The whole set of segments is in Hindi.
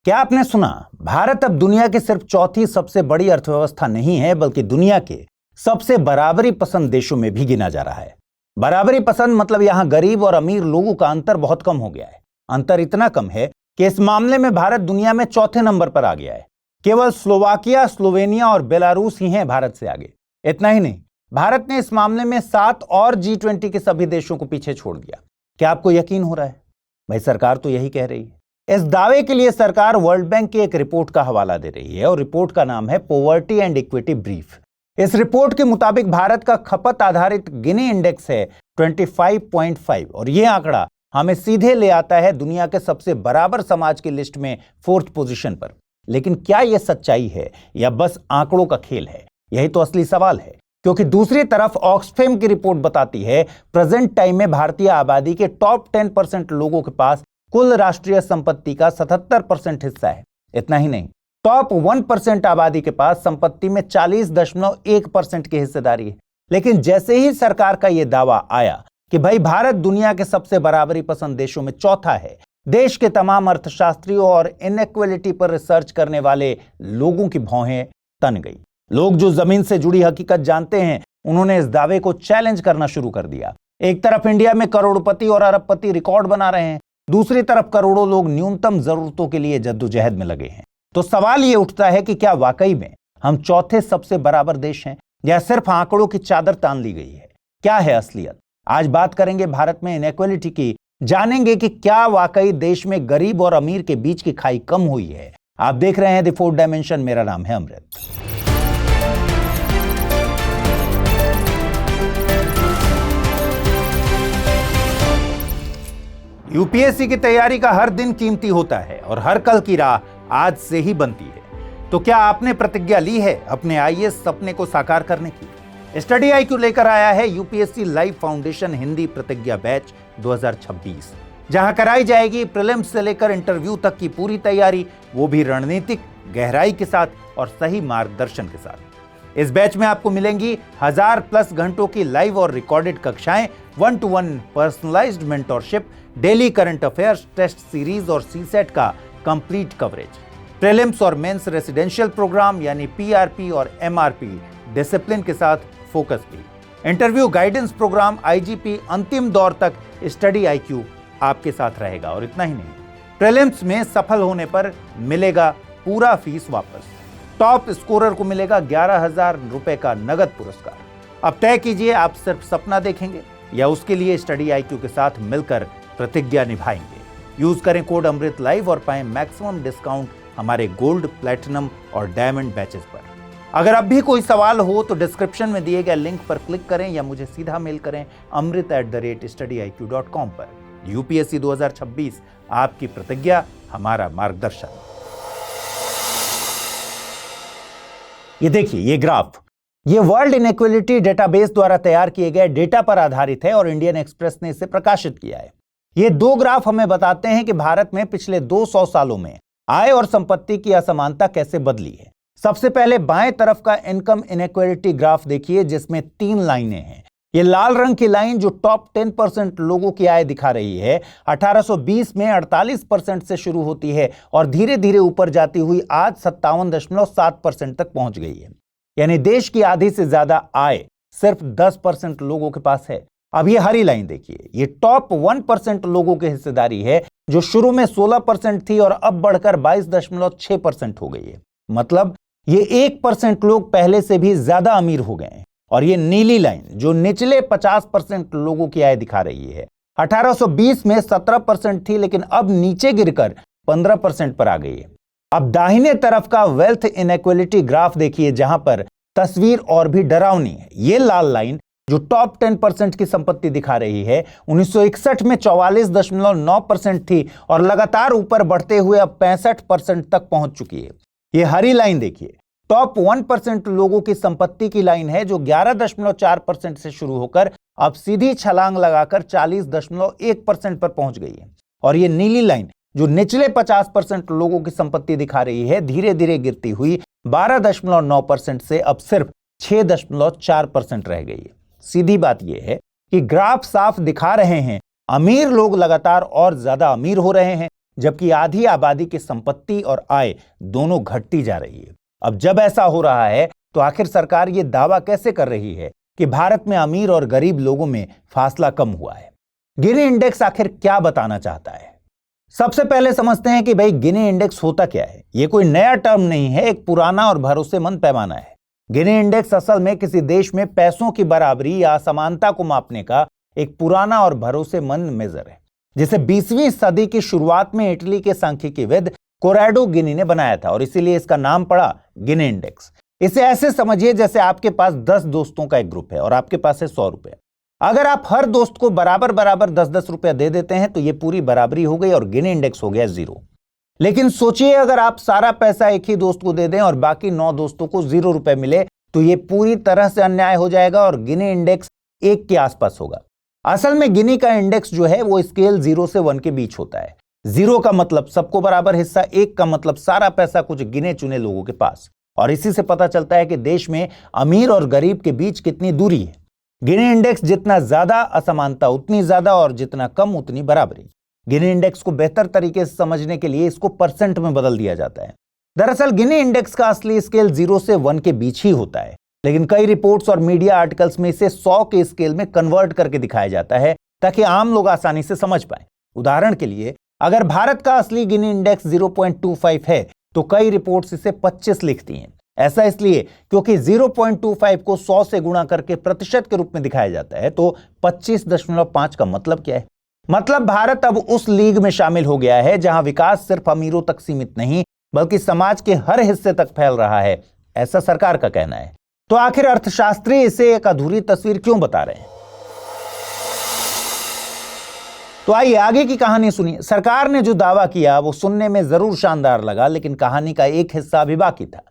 क्या आपने सुना, भारत अब दुनिया की सिर्फ चौथी सबसे बड़ी अर्थव्यवस्था नहीं है, बल्कि दुनिया के सबसे बराबरी पसंद देशों में भी गिना जा रहा है। बराबरी पसंद मतलब यहां गरीब और अमीर लोगों का अंतर बहुत कम हो गया है। अंतर इतना कम है कि इस मामले में भारत दुनिया में चौथे नंबर पर आ गया है। केवल स्लोवाकिया, स्लोवेनिया और बेलारूस ही हैं भारत से आगे। इतना ही नहीं, भारत ने इस मामले में 7 और G20 के सभी देशों को पीछे छोड़ दिया। क्या आपको यकीन हो रहा है? भाई, सरकार तो यही कह रही है। इस दावे के लिए सरकार वर्ल्ड बैंक की एक रिपोर्ट का हवाला दे रही है और रिपोर्ट का नाम है पॉवर्टी एंड इक्विटी ब्रीफ। इस रिपोर्ट के मुताबिक भारत का खपत आधारित गिनी इंडेक्स है 25.5 और यह आंकड़ा हमें सीधे ले आता है दुनिया के सबसे बराबर समाज की लिस्ट में 4th पोजीशन पर। लेकिन क्या यह सच्चाई है या बस आंकड़ों का खेल है? यही तो असली सवाल है, क्योंकि दूसरी तरफ ऑक्सफैम की रिपोर्ट बताती है प्रेजेंट टाइम में भारतीय आबादी के टॉप 10% लोगों के पास कुल राष्ट्रीय संपत्ति का 77% हिस्सा है। इतना ही नहीं, टॉप 1% आबादी के पास संपत्ति में 40.1% की हिस्सेदारी है। लेकिन जैसे ही सरकार का यह दावा आया कि भाई भारत दुनिया के सबसे बराबरी पसंद देशों में चौथा है, देश के तमाम अर्थशास्त्रियों और इनइक्वालिटी पर रिसर्च करने वाले लोगों की भौहें तन गई। लोग जो जमीन से जुड़ी हकीकत जानते हैं, उन्होंने इस दावे को चैलेंज करना शुरू कर दिया। एक तरफ इंडिया में करोड़पति और अरबपति रिकॉर्ड बना रहे हैं, दूसरी तरफ करोड़ों लोग न्यूनतम जरूरतों के लिए जद्दोजहद में लगे हैं। तो सवाल यह उठता है कि क्या वाकई में हम चौथे सबसे बराबर देश हैं या सिर्फ आंकड़ों की चादर तान ली गई है? क्या है असलियत? आज बात करेंगे भारत में इनइक्वालिटी की, जानेंगे कि क्या वाकई देश में गरीब और अमीर के बीच की खाई कम हुई है। आप देख रहे हैं द फोर्थ डायमेंशन। मेरा नाम है अमृत। यूपीएससी की तैयारी का हर दिन कीमती होता है और हर कल की राह आज से ही बनती है। तो क्या आपने प्रतिज्ञा ली है अपने आईएएस सपने को साकार करने की? स्टडी IQ लेकर आया है यूपीएससी लाइव फाउंडेशन हिंदी प्रतिज्ञा बैच 2026, जहां कराई जाएगी प्रीलिम्स से लेकर इंटरव्यू तक की पूरी तैयारी, वो भी रणनीतिक गहराई के साथ और सही मार्गदर्शन के साथ। इस बैच में आपको मिलेंगी 1000+ घंटों की लाइव और रिकॉर्डेड कक्षाएं, 1-to-1 personalised mentorship, daily current affairs, test series और सीसेट का कंप्लीट कवरेज, प्रीलिम्स और मेंस रेसिडेंशियल प्रोग्राम यानी PRP और MRP डिसिप्लिन के साथ फोकस भी, इंटरव्यू गाइडेंस प्रोग्राम, IGP, अंतिम दौर तक स्टडी IQ आपके साथ रहेगा। और इतना ही नहीं, प्रीलिम्स में सफल होने पर मिलेगा पूरा फीस वापस। टॉप स्कोरर को मिलेगा 11,000 रुपए का नगद पुरस्कार। अब तय कीजिए, आप सिर्फ सपना देखेंगे या उसके लिए स्टडी IQ के साथ मिलकर प्रतिज्ञा निभाएंगे। यूज करें कोड अमृत लाइव और पाएं मैक्सिमम डिस्काउंट हमारे गोल्ड, प्लैटिनम और डायमंड बैचेस पर। अगर अब भी कोई सवाल हो तो डिस्क्रिप्शन में दिए गए लिंक पर क्लिक करें या मुझे सीधा मेल करें amrit@studyiq.com पर। यूपीएससी 2026, आपकी प्रतिज्ञा, हमारा मार्गदर्शन। ये देखिए, ये ग्राफ, ये वर्ल्ड इनइक्वालिटी डेटाबेस द्वारा तैयार किए गए डेटा पर आधारित है और इंडियन एक्सप्रेस ने इसे प्रकाशित किया है। ये 2 ग्राफ हमें बताते हैं कि भारत में पिछले 200 सालों में आय और संपत्ति की असमानता कैसे बदली है। सबसे पहले बाएं तरफ का इनकम इनइक्वालिटी ग्राफ देखिए, जिसमें 3 लाइनें हैं। ये लाल रंग की लाइन जो टॉप 10% लोगों की आय दिखा रही है, 1820 में 48% से शुरू होती है और धीरे धीरे ऊपर जाती हुई आज 57.7% तक पहुंच गई है। यानी देश की आधी से ज्यादा आय सिर्फ 10% लोगों के पास है। अब ये हरी लाइन देखिए, ये टॉप 1% लोगों की हिस्सेदारी है, जो शुरू में 16% थी और अब बढ़कर 22.6% हो गई है। मतलब ये 1% लोग पहले से भी ज्यादा अमीर हो गए हैं। और ये नीली लाइन जो निचले 50% लोगों की आय दिखा रही है, 1820 में 17% थी, लेकिन अब नीचे गिरकर 15% पर आ गई है। अब दाहिने तरफ का वेल्थ इनइक्वालिटी ग्राफ देखिए, जहां पर तस्वीर और भी डरावनी है। ये लाल लाइन जो टॉप 10% की संपत्ति दिखा रही है, 1961 में 44.9% थी और लगातार ऊपर बढ़ते हुए अब 65% तक पहुंच चुकी है। ये हरी लाइन देखिए, टॉप 1% लोगों की संपत्ति की लाइन है, जो 11.4% से शुरू होकर अब सीधी छलांग लगाकर 40.1% पर पहुंच गई है। और ये नीली लाइन जो निचले 50% लोगों की संपत्ति दिखा रही है, धीरे धीरे गिरती हुई 12.9% से अब सिर्फ 6.4% रह गई है। सीधी बात यह है कि ग्राफ साफ दिखा रहे हैं, अमीर लोग लगातार और ज्यादा अमीर हो रहे हैं, जबकि आधी आबादी की संपत्ति और आय दोनों घटती जा रही है। अब जब ऐसा हो रहा है तो आखिर सरकार ये दावा कैसे कर रही है कि भारत में अमीर और गरीब लोगों में फासला कम हुआ है? गिनी इंडेक्स आखिर क्या बताना चाहता है? सबसे पहले समझते हैं कि भाई गिनी इंडेक्स होता क्या है। यह कोई नया टर्म नहीं है, एक पुराना और भरोसेमंद पैमाना है। गिनी इंडेक्स असल में किसी देश में पैसों की बराबरी या असमानता को मापने का एक पुराना और भरोसेमंद मेजर है, जिसे 20वीं सदी की शुरुआत में इटली के सांख्यिकीविद कोरैडो गिनी ने बनाया था और इसीलिए इसका नाम पड़ा गिनी इंडेक्स। इसे ऐसे समझिए जैसे आपके पास 10 दोस्तों का एक ग्रुप है और आपके पास है 100 रुपए। अगर आप हर दोस्त को बराबर बराबर 10-10 रुपया दे देते हैं तो ये पूरी बराबरी हो गई और गिनी इंडेक्स हो गया 0। लेकिन सोचिए अगर आप सारा पैसा एक ही दोस्त को दे दें और बाकी 9 दोस्तों को 0 रुपए मिले तो ये पूरी तरह से अन्याय हो जाएगा और गिनी इंडेक्स 1 के आसपास होगा। असल में गिनी का इंडेक्स जो है वो स्केल 0 से 1 के बीच होता है। 0 का मतलब सबको बराबर हिस्सा, 1 का मतलब सारा पैसा कुछ गिने चुने लोगों के पास। और इसी से पता चलता है कि देश में अमीर और गरीब के बीच कितनी दूरी है। गिनी इंडेक्स जितना ज्यादा असमानता उतनी ज्यादा और जितना कम उतनी बराबरी। गिनी इंडेक्स को बेहतर तरीके से समझने के लिए इसको परसेंट में बदल दिया जाता है। दरअसल गिनी इंडेक्स का असली स्केल 0 से 1 के बीच ही होता है, लेकिन कई रिपोर्ट्स और मीडिया आर्टिकल्स में इसे 100 के स्केल में कन्वर्ट करके दिखाया जाता है ताकि आम लोग आसानी से समझ पाए। उदाहरण के लिए अगर भारत का असली गिनी इंडेक्स 0.25 है तो कई रिपोर्ट्स इसे 25 लिखती हैं। ऐसा इसलिए क्योंकि 0.25 को 100 से गुणा करके प्रतिशत के रूप में दिखाया जाता है। तो 25.5 का मतलब क्या है? मतलब भारत अब उस लीग में शामिल हो गया है जहां विकास सिर्फ अमीरों तक सीमित नहीं बल्कि समाज के हर हिस्से तक फैल रहा है, ऐसा सरकार का कहना है। तो आखिर अर्थशास्त्री इसे एक अधूरी तस्वीर क्यों बता रहे हैं? तो आइए आगे की कहानी सुनिए। सरकार ने जो दावा किया वो सुनने में जरूर शानदार लगा, लेकिन कहानी का एक हिस्सा अभी बाकी था।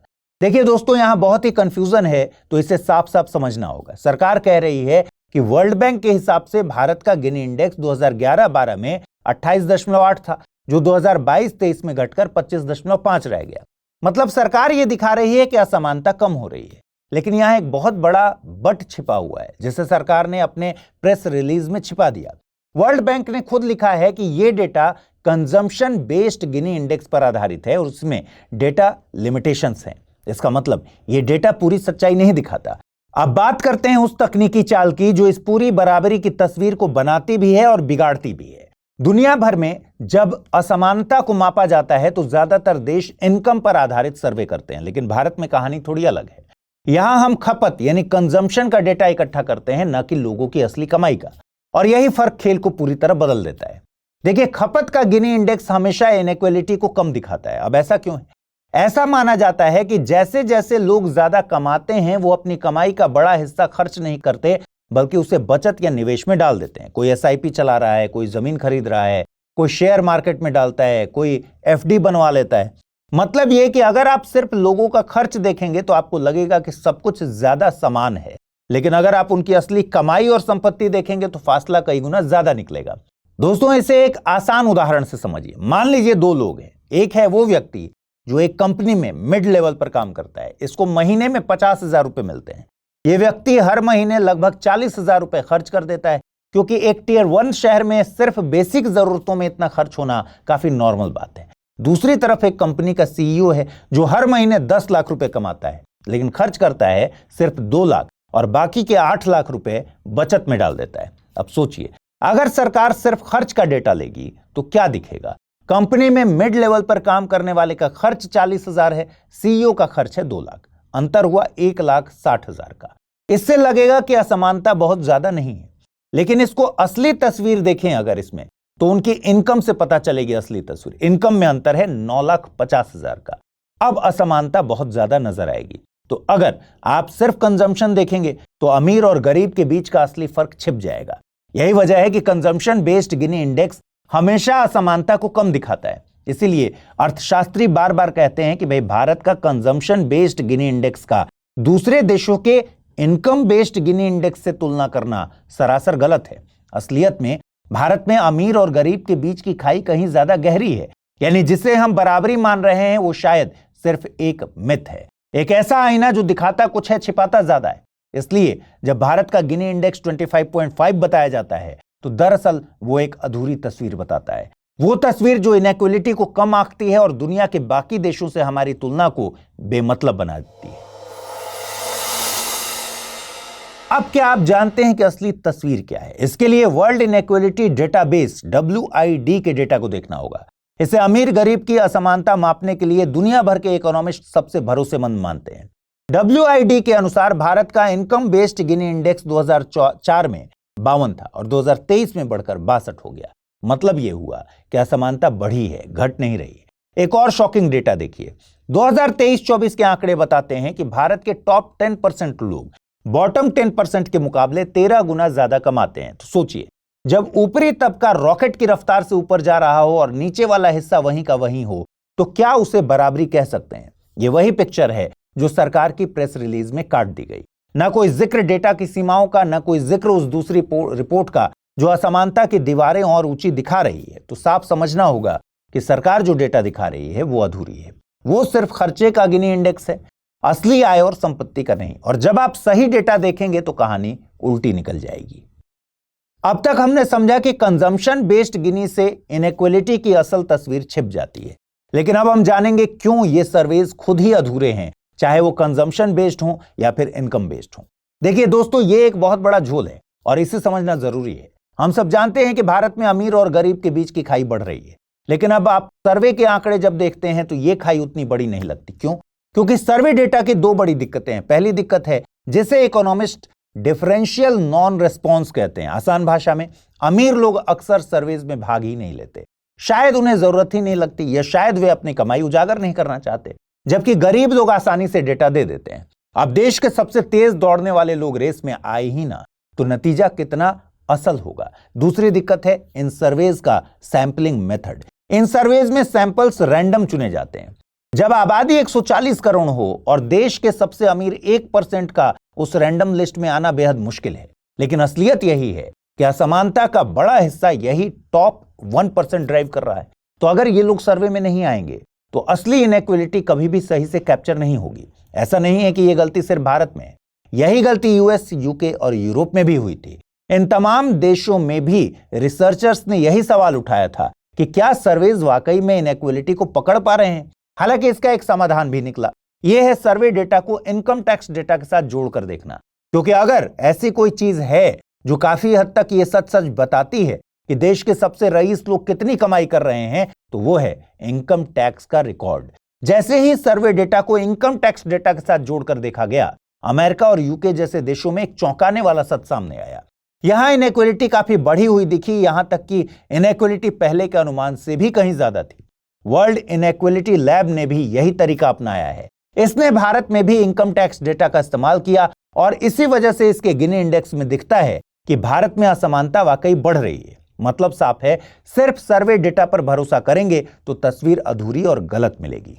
देखिए दोस्तों, यहां बहुत ही कंफ्यूजन है, तो इसे साफ साफ समझना होगा। सरकार कह रही है कि वर्ल्ड बैंक के हिसाब से भारत का गिनी इंडेक्स 2011-12 में 28.8 था, जो 2022-23 में घटकर 25.5 रह गया। मतलब सरकार यह दिखा रही है कि असमानता कम हो रही है, लेकिन यहां एक बहुत बड़ा बट छिपा हुआ है, जिसे सरकार ने अपने प्रेस रिलीज में छिपा दिया। वर्ल्ड बैंक ने खुद लिखा है कि यह data consumption based Gini index पर आधारित है और उसमें डेटा लिमिटेशंस हैं। इसका मतलब यह डेटा पूरी सच्चाई नहीं दिखाता। अब बात करते हैं उस तकनीकी चाल की जो इस पूरी बराबरी की तस्वीर को बनाती भी है और बिगाड़ती भी है। दुनिया भर में जब असमानता को मापा जाता है तो ज्यादातर देश इनकम पर आधारित सर्वे करते हैं, लेकिन भारत में कहानी थोड़ी अलग है। यहां हम खपत यानी कंजम्पशन का डेटा इकट्ठा करते हैं, न कि लोगों की असली कमाई का, और यही फर्क खेल को पूरी तरह बदल देता है। देखिए, खपत का गिनी इंडेक्स हमेशा इनइक्वालिटी को कम दिखाता है। अब ऐसा क्यों है? ऐसा माना जाता है कि जैसे जैसे लोग ज्यादा कमाते हैं वो अपनी कमाई का बड़ा हिस्सा खर्च नहीं करते बल्कि उसे बचत या निवेश में डाल देते हैं। कोई एसआईपी चला रहा है, कोई जमीन खरीद रहा है, कोई शेयर मार्केट में डालता है, कोई एफडी बनवा लेता है। मतलब यह कि अगर आप सिर्फ लोगों का खर्च देखेंगे तो आपको लगेगा कि सब कुछ ज्यादा समान है, लेकिन अगर आप उनकी असली कमाई और संपत्ति देखेंगे तो फासला कई गुना ज्यादा निकलेगा। दोस्तों, इसे एक आसान उदाहरण से समझिए। मान लीजिए 2 लोग हैं। एक है वो व्यक्ति जो एक कंपनी में मिड लेवल पर काम करता है, इसको महीने में 50,000 रुपए मिलते हैं। यह व्यक्ति हर महीने लगभग 40,000 रुपए खर्च कर देता है, क्योंकि एक टियर 1 शहर में सिर्फ बेसिक जरूरतों में इतना खर्च होना काफी नॉर्मल बात है। दूसरी तरफ एक कंपनी का सीईओ है जो हर महीने 10 लाख रुपए कमाता है, लेकिन खर्च करता है सिर्फ 2 लाख और बाकी के 8 लाख रुपए बचत में डाल देता है। अब सोचिए, अगर सरकार सिर्फ खर्च का डेटा लेगी तो क्या दिखेगा? कंपनी में मिड लेवल पर काम करने वाले का खर्च 40,000 है, सीईओ का खर्च है 2 लाख। अंतर हुआ 1,60,000 का। इससे लगेगा कि असमानता बहुत ज्यादा नहीं है, लेकिन इसको असली तस्वीर देखें अगर इसमें, तो उनकी इनकम से पता चलेगी असली तस्वीर। इनकम में अंतर है 9,50,000 का। अब असमानता बहुत ज्यादा नजर आएगी। तो अगर आप सिर्फ कंजम्पशन देखेंगे तो अमीर और गरीब के बीच का असली फर्क छिप जाएगा। यही वजह है कि कंजम्पशन बेस्ड गिनी इंडेक्स हमेशा असमानता को कम दिखाता है। इसीलिए अर्थशास्त्री बार बार कहते हैं कि भाई भारत का कंजम्पशन बेस्ड गिनी इंडेक्स का दूसरे देशों के इनकम बेस्ड गिनी इंडेक्स से तुलना करना सरासर गलत है। असलियत में भारत में अमीर और गरीब के बीच की खाई कहीं ज्यादा गहरी है, यानी जिसे हम बराबरी मान रहे हैं वो शायद सिर्फ एक मिथ है, एक ऐसा आईना जो दिखाता कुछ है छिपाता ज्यादा है। इसलिए जब भारत का गिनी इंडेक्स 25.5 बताया जाता है तो दरअसल वो एक अधूरी तस्वीर बताता है। वो तस्वीर जो इनइक्वालिटी को कम आंकती है और दुनिया के बाकी देशों से हमारी तुलना को बेमतलब बना देती है। अब क्या आप जानते हैं कि असली तस्वीर क्या है? इसके लिए वर्ल्ड इनइक्वालिटी डेटाबेस WID के डेटा को देखना होगा। इसे अमीर गरीब की असमानता मापने के लिए दुनिया भर के इकोनॉमिस्ट सबसे भरोसेमंद मानते हैं। WID के अनुसार भारत का इनकम बेस्ड गिनी इंडेक्स 2004 में 52 था और 2023 में बढ़कर 62 हो गया। मतलब यह हुआ कि असमानता बढ़ी है, घट नहीं रही। एक और शॉकिंग डेटा देखिए, 2023-24 के आंकड़े बताते हैं कि भारत के टॉप 10% लोग बॉटम 10% के मुकाबले 13 गुना ज्यादा कमाते हैं। तो सोचिए, जब ऊपरी तबका रॉकेट की रफ्तार से ऊपर जा रहा हो और नीचे वाला हिस्सा वहीं का वहीं हो, तो क्या उसे बराबरी कह सकते हैं? ये वही पिक्चर है जो सरकार की प्रेस रिलीज में काट दी गई। ना कोई जिक्र डेटा की सीमाओं का, ना कोई जिक्र उस दूसरी रिपोर्ट का जो असमानता की दीवारें और ऊंची दिखा रही है। तो साफ समझना होगा कि सरकार जो डेटा दिखा रही है वो अधूरी है। वो सिर्फ खर्चे का गिनी इंडेक्स है, असली आय और संपत्ति का नहीं। और जब आप सही डेटा देखेंगे तो कहानी उल्टी निकल जाएगी। अब तक हमने समझा कि कंजम्पशन बेस्ड गिनी से इनइक्वालिटी की असल तस्वीर छिप जाती है, लेकिन अब हम जानेंगे क्यों ये सर्वेज खुद ही अधूरे हैं, चाहे वो कंजम्पशन बेस्ड हो या फिर इनकम बेस्ड हो। देखिए दोस्तों, ये एक बहुत बड़ा झोल है और इसे समझना जरूरी है। हम सब जानते हैं कि भारत में अमीर और गरीब के बीच की खाई बढ़ रही है, लेकिन अब आप सर्वे के आंकड़े जब देखते हैं तो ये खाई उतनी बड़ी नहीं लगती। क्यों? क्योंकि सर्वे डेटा की दो बड़ी दिक्कतें हैं। पहली दिक्कत है जिसे इकोनॉमिस्ट डिफरेंशियल नॉन रिस्पॉन्स कहते हैं। आसान भाषा में, अमीर लोग अक्सर सर्वेज में भाग ही नहीं लेते, शायद उन्हें जरूरत ही नहीं लगती या शायद वे अपनी कमाई उजागर नहीं करना चाहते, जबकि गरीब लोग आसानी से डेटा दे देते हैं। अब देश के सबसे तेज दौड़ने वाले लोग रेस में आए ही ना, तो नतीजा कितना असल होगा। दूसरी दिक्कत है इन सर्वेज का सैंपलिंग मेथड। इन सर्वेज में सैंपल्स रैंडम चुने जाते हैं। जब आबादी 140 करोड़ हो और देश के सबसे अमीर 1% का उस रैंडम लिस्ट में आना बेहद मुश्किल है। लेकिन असलियत यही है कि असमानता का बड़ा हिस्सा यही टॉप 1% ड्राइव कर रहा है। तो अगर ये लोग सर्वे में नहीं आएंगे तो असली इनइक्वालिटी कभी भी सही से कैप्चर नहीं होगी। ऐसा नहीं है कि यह गलती सिर्फ भारत में है, यही गलती US, UK और यूरोप में भी हुई थी। इन तमाम देशों में भी रिसर्चर्स ने यही सवाल उठाया था कि क्या सर्वेज वाकई में इनइक्वालिटी को पकड़ पा रहे हैं। हालांकि इसका एक समाधान भी निकला। यह है सर्वे डेटा को इनकम टैक्स डेटा के साथ जोड़कर देखना। क्योंकि अगर ऐसी कोई चीज है जो काफी हद तक ये सच बताती है कि देश के सबसे रईस लोग कितनी कमाई कर रहे हैं, तो वो है इनकम टैक्स का रिकॉर्ड। जैसे ही सर्वे डेटा को इनकम टैक्स डेटा के साथ जोड़कर देखा गया, अमेरिका और UK जैसे देशों में एक चौंकाने वाला सच सामने आया। यहां इनइक्वालिटी काफी बढ़ी हुई दिखी, यहां तक कि इनइक्वालिटी पहले के अनुमान से भी कहीं ज्यादा थी। वर्ल्ड इनइक्वालिटी लैब ने भी यही तरीका अपनाया है। इसने भारत में भी इनकम टैक्स डेटा का इस्तेमाल किया और इसी वजह से इसके गिनी इंडेक्स में दिखता है कि भारत में असमानता वाकई बढ़ रही है। मतलब साफ है, सिर्फ सर्वे डेटा पर भरोसा करेंगे तो तस्वीर अधूरी और गलत मिलेगी।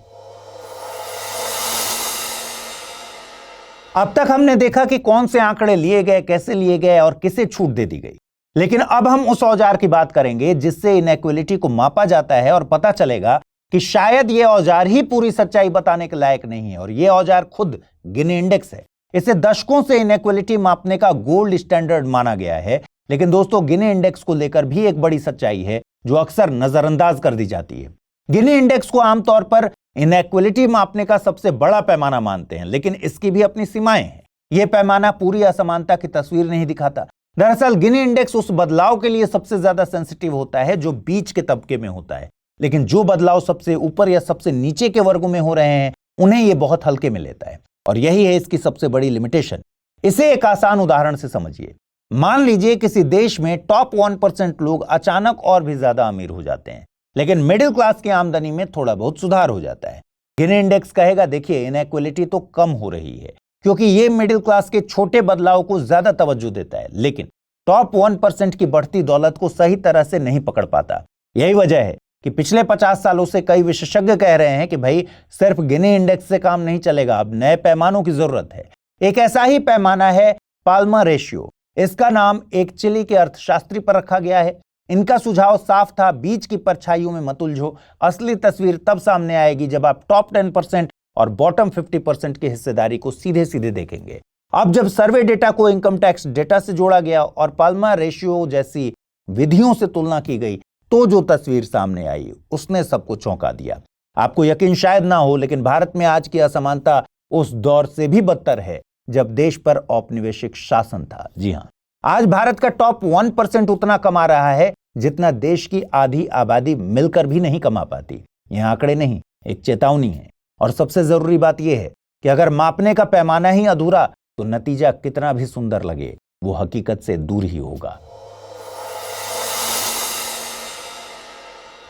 अब तक हमने देखा कि कौन से आंकड़े लिए गए, कैसे लिए गए और किसे छूट दे दी गई। लेकिन अब हम उस औजार की बात करेंगे जिससे इनइक्वालिटी को मापा जाता है और पता चलेगा कि शायद यह औजार ही पूरी सच्चाई बताने के लायक नहीं है। और यह औजार खुद गिनी इंडेक्स है। इसे दशकों से इनइक्वालिटी मापने का गोल्ड स्टैंडर्ड माना गया है। लेकिन दोस्तों, गिनी इंडेक्स को लेकर भी एक बड़ी सच्चाई है जो अक्सर नजरअंदाज कर दी जाती है। गिनी इंडेक्स को आमतौर पर इनइक्वालिटी मापने का सबसे बड़ा पैमाना मानते हैं, लेकिन इसकी भी अपनी सीमाएं हैं। यह पैमाना पूरी असमानता की तस्वीर नहीं दिखाता। दरअसल गिनी इंडेक्स उस बदलाव के लिए सबसे ज्यादा सेंसिटिव होता है जो बीच के तबके में होता है, लेकिन जो बदलाव सबसे ऊपर या सबसे नीचे के वर्गों में हो रहे हैं उन्हें यह बहुत हल्के में लेता है। और यही है इसकी सबसे बड़ी लिमिटेशन। इसे एक आसान उदाहरण से समझिए। मान लीजिए किसी देश में टॉप 1% लोग अचानक और भी ज्यादा अमीर हो जाते हैं, लेकिन मिडिल क्लास की आमदनी में थोड़ा बहुत सुधार हो जाता है। गिनी इंडेक्स कहेगा, देखिए इनइक्वालिटी तो कम हो रही है क्योंकि यह मिडिल क्लास के छोटे बदलाव को ज्यादा तवज्जो देता है, लेकिन टॉप 1% की बढ़ती दौलत को सही तरह से नहीं पकड़ पाता। यही वजह है कि पिछले 50 सालों से कई विशेषज्ञ कह रहे हैं कि भाई सिर्फ गिनी इंडेक्स से काम नहीं चलेगा, अब नए पैमानों की जरूरत है। एक ऐसा ही पैमाना है पाल्मर रेशियो। इसका नाम एक चिली के अर्थशास्त्री पर रखा गया है। इनका सुझाव साफ था, बीच की परछाइयों में मत उलझो। असली तस्वीर तब सामने आएगी जब आप टॉप 10% और बॉटम 50% की हिस्सेदारी को सीधे सीधे देखेंगे। अब जब सर्वे डेटा को इनकम टैक्स डेटा से जोड़ा गया और पाल्मर रेशियो जैसी विधियों से तुलना की गई, तो जो तस्वीर सामने आई उसने सबको चौंका दिया। आपको यकीन शायद ना हो, लेकिन भारत में आज की असमानता उस दौर से भी बदतर है जब देश पर औपनिवेशिक शासन था। जी हां, आज भारत का टॉप 1% उतना कमा रहा है जितना देश की आधी आबादी मिलकर भी नहीं कमा पाती। यह आंकड़े नहीं, एक चेतावनी है। और सबसे जरूरी बात यह है कि अगर मापने का पैमाना ही अधूरा तो नतीजा कितना भी सुंदर लगे वो हकीकत से दूर ही होगा।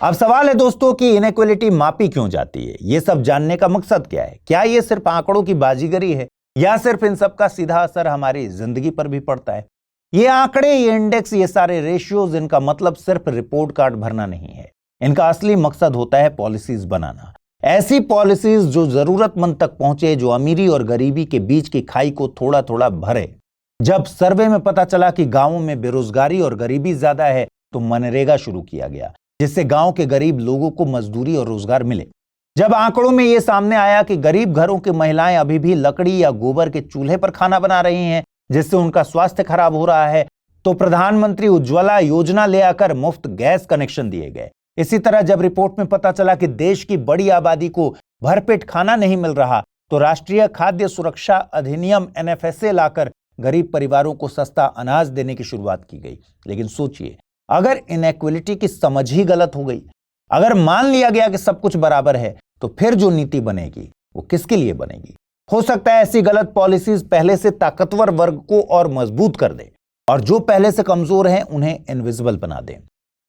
अब सवाल है दोस्तों कि इनइक्वालिटी मापी क्यों जाती है? ये सब जानने का मकसद क्या है? क्या ये सिर्फ आंकड़ों की बाजीगरी है या सिर्फ इन सब का सीधा असर हमारी जिंदगी पर भी पड़ता है? ये आंकड़े, ये इंडेक्स, ये सारे रेशियोज, इनका मतलब सिर्फ रिपोर्ट कार्ड भरना नहीं है। इनका असली मकसद होता है पॉलिसीज बनाना। ऐसी पॉलिसीज जो जरूरतमंद तक पहुंचे, जो अमीरी और गरीबी के बीच की खाई को थोड़ा थोड़ा भरे। जब सर्वे में पता चला कि गांवों में बेरोजगारी और गरीबी ज्यादा है तो मनरेगा शुरू किया गया, जिससे गांव के गरीब लोगों को मजदूरी और रोजगार मिले। जब आंकड़ों में यह सामने आया कि गरीब घरों की महिलाएं अभी भी लकड़ी या गोबर के चूल्हे पर खाना बना रही हैं, जिससे उनका स्वास्थ्य खराब हो रहा है, तो प्रधानमंत्री उज्ज्वला योजना ले आकर मुफ्त गैस कनेक्शन दिए गए। इसी तरह जब रिपोर्ट में पता चला कि देश की बड़ी आबादी को भरपेट खाना नहीं मिल रहा, तो राष्ट्रीय खाद्य सुरक्षा अधिनियम NFSA लाकर गरीब परिवारों को सस्ता अनाज देने की शुरुआत की गई। लेकिन सोचिए, अगर इनइक्वालिटी की समझ ही गलत हो गई, अगर मान लिया गया कि सब कुछ बराबर है, तो फिर जो नीति बनेगी वो किसके लिए बनेगी? हो सकता है ऐसी गलत पॉलिसीज पहले से ताकतवर वर्ग को और मजबूत कर दे और जो पहले से कमजोर हैं उन्हें इनविजिबल बना दे।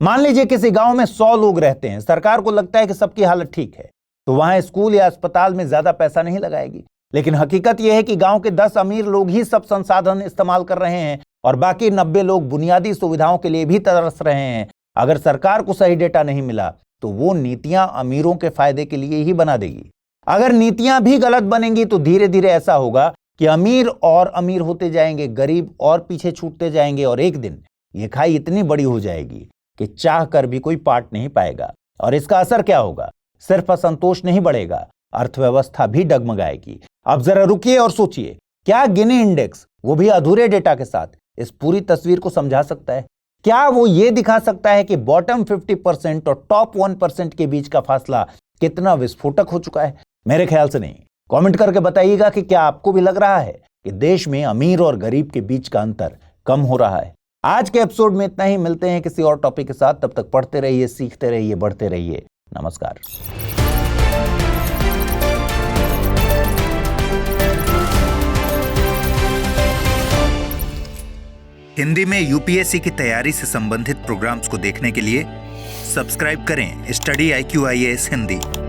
मान लीजिए किसी गांव में 100 लोग रहते हैं, सरकार को लगता है कि सबकी हालत ठीक है, तो वहां स्कूल या अस्पताल में ज्यादा पैसा नहीं लगाएगी। लेकिन हकीकत यह है कि गांव के 10 अमीर लोग ही सब संसाधन इस्तेमाल कर रहे हैं और बाकी 90 लोग बुनियादी सुविधाओं के लिए भी तरस रहे हैं। अगर सरकार को सही डेटा नहीं मिला तो वो नीतियां अमीरों के फायदे के लिए ही बना देगी। अगर नीतियां भी गलत बनेंगी तो धीरे धीरे ऐसा होगा कि अमीर और अमीर होते जाएंगे, गरीब और पीछे छूटते जाएंगे और एक दिन ये खाई इतनी बड़ी हो जाएगी कि चाह कर भी कोई पाट नहीं पाएगा। और इसका असर क्या होगा? सिर्फ असंतोष नहीं बढ़ेगा, अर्थव्यवस्था भी डगमगाएगी। अब जरा रुकिए और सोचिए, क्या गिनी इंडेक्स, वो भी अधूरे डेटा के साथ, इस पूरी तस्वीर को समझा सकता है? क्या वो ये दिखा सकता है कि बॉटम 50% और टॉप 1% के बीच का फासला कितना विस्फोटक हो चुका है? मेरे ख्याल से नहीं। कमेंट करके बताइएगा कि क्या आपको भी लग रहा है कि देश में अमीर और गरीब के बीच का अंतर कम हो रहा है। आज के एपिसोड में इतना ही। मिलते हैं किसी और टॉपिक के साथ। तब तक पढ़ते रहिए, सीखते रहिए, बढ़ते रहिए। नमस्कार। हिंदी में यूपीएससी की तैयारी से संबंधित प्रोग्राम्स को देखने के लिए सब्सक्राइब करें स्टडी IQ IAS हिंदी।